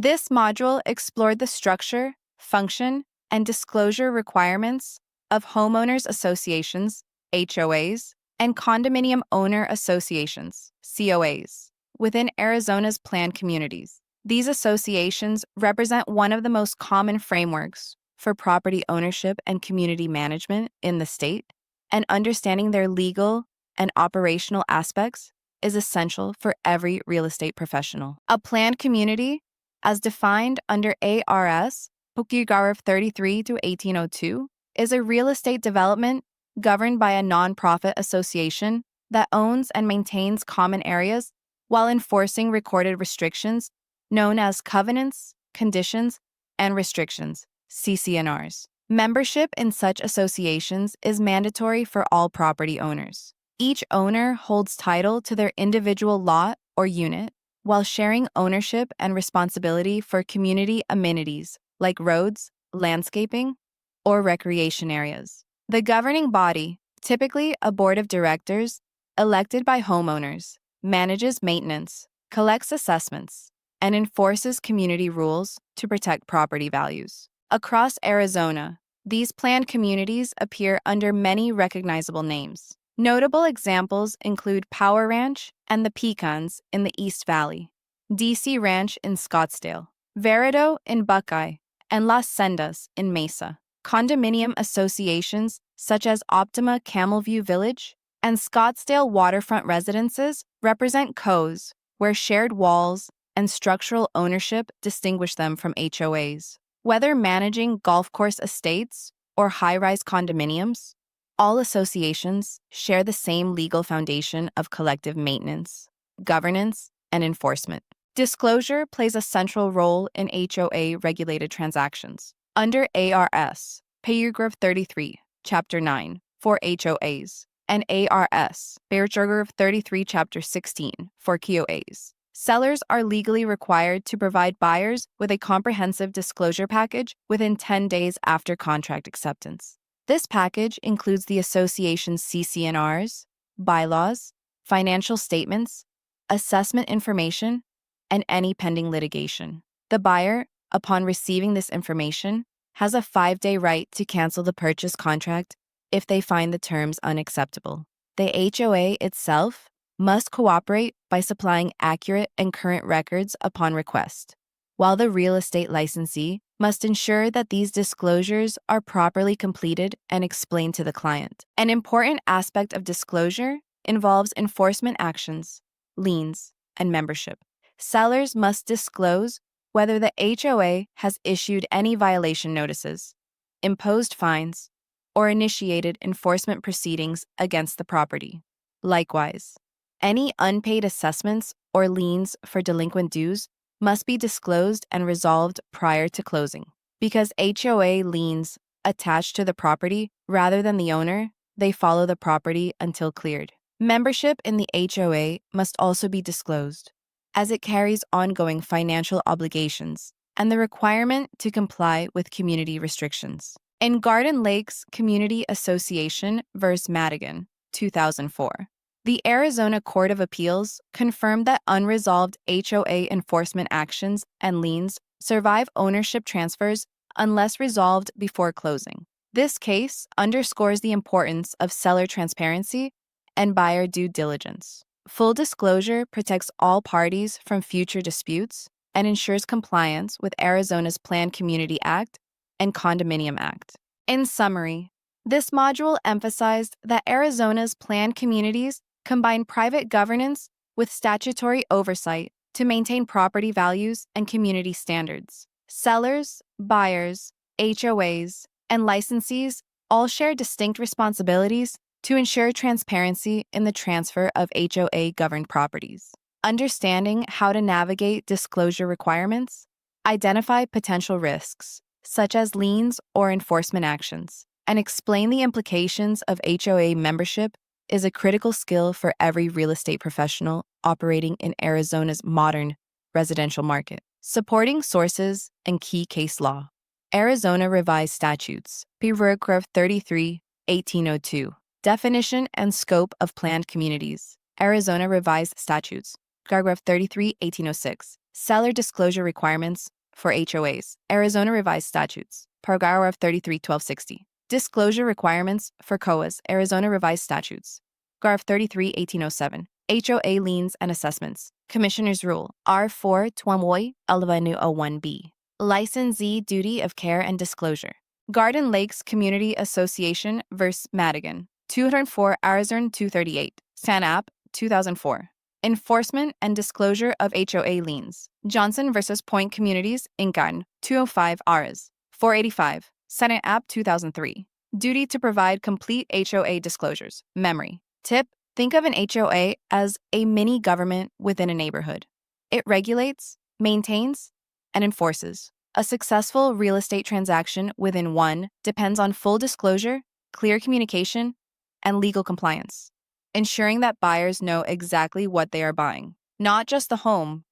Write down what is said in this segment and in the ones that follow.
This module explored the structure, function, and disclosure requirements of homeowners associations, HOAs, and condominium owner associations, COAs, within Arizona's planned communities. These associations represent one of the most common frameworks for property ownership and community management in the state, and understanding their legal and operational aspects is essential for every real estate professional. A planned community, as defined under ARS Paragraph 33 to 1802, is a real estate development governed by a nonprofit association that owns and maintains common areas while enforcing recorded restrictions known as covenants, conditions, and restrictions, CC&Rs. Membership in such associations is mandatory for all property owners. Each owner holds title to their individual lot or unit while sharing ownership and responsibility for community amenities like roads, landscaping, or recreation areas. The governing body, typically a board of directors elected by homeowners, manages maintenance, collects assessments, and enforces community rules to protect property values. Across Arizona, these planned communities appear under many recognizable names. Notable examples include Power Ranch and the Pecans in the East Valley, DC Ranch in Scottsdale, Verido in Buckeye, and Las Sendas in Mesa. Condominium associations such as Optima Camelview Village and Scottsdale Waterfront Residences represent COs, where shared walls and structural ownership distinguish them from HOAs. Whether managing golf course estates or high-rise condominiums, all associations share the same legal foundation of collective maintenance, governance, and enforcement. Disclosure plays a central role in HOA-regulated transactions. Under ARS, Paragraph 33, Chapter 9, for HOAs, and ARS, Paragraph 33, Chapter 16, for COAs, sellers are legally required to provide buyers with a comprehensive disclosure package within 10 days after contract acceptance. This package includes the association's CC&Rs, bylaws, financial statements, assessment information, and any pending litigation. The buyer, upon receiving this information, has a 5-day right to cancel the purchase contract if they find the terms unacceptable. The HOA itself must cooperate by supplying accurate and current records upon request, while the real estate licensee must ensure that these disclosures are properly completed and explained to the client. An important aspect of disclosure involves enforcement actions, liens, and membership. Sellers must disclose whether the HOA has issued any violation notices, imposed fines, or initiated enforcement proceedings against the property. Likewise, any unpaid assessments or liens for delinquent dues must be disclosed and resolved prior to closing. Because HOA liens attach to the property rather than the owner, they follow the property until cleared. Membership in the HOA must also be disclosed, as it carries ongoing financial obligations and the requirement to comply with community restrictions. In Garden Lakes Community Association v. Madigan, 2004, the Arizona Court of Appeals confirmed that unresolved HOA enforcement actions and liens survive ownership transfers unless resolved before closing. This case underscores the importance of seller transparency and buyer due diligence. Full disclosure protects all parties from future disputes and ensures compliance with Arizona's Planned Community Act and Condominium Act. In summary, this module emphasized that Arizona's planned communities combine private governance with statutory oversight to maintain property values and community standards. Sellers, buyers, HOAs, and licensees all share distinct responsibilities to ensure transparency in the transfer of HOA-governed properties. Understanding how to navigate disclosure requirements, identify potential risks, such as liens or enforcement actions, and explain the implications of HOA membership is a critical skill for every real estate professional operating in Arizona's modern residential market. Supporting sources and key case law. Arizona Revised Statutes, Paragraph 33, 1802. Definition and scope of planned communities. Arizona Revised Statutes, Paragraph 33, 1806. Seller disclosure requirements for HOAs. Arizona Revised Statutes. Paragraph 33-1260. Disclosure requirements for HOAs. Arizona Revised Statutes. Paragraph 33-1807. HOA liens and assessments. Commissioner's Rule. R4 Twamoy 1101B. Licensee duty of care and disclosure. Garden Lakes Community Association vs. Madigan. 204 Arizona 238. San App 2004. Enforcement and disclosure of HOA liens. Johnson vs. Point Communities, Incan, 205 Rs. 485. Senate App 2003. Duty to provide complete HOA disclosures. Memory. Tip: think of an HOA as a mini government within a neighborhood. It regulates, maintains, and enforces. A successful real estate transaction within one depends on full disclosure, clear communication, and legal compliance, ensuring that buyers know exactly what they are buying, not just the home,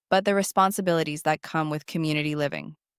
but the responsibilities that come with community living.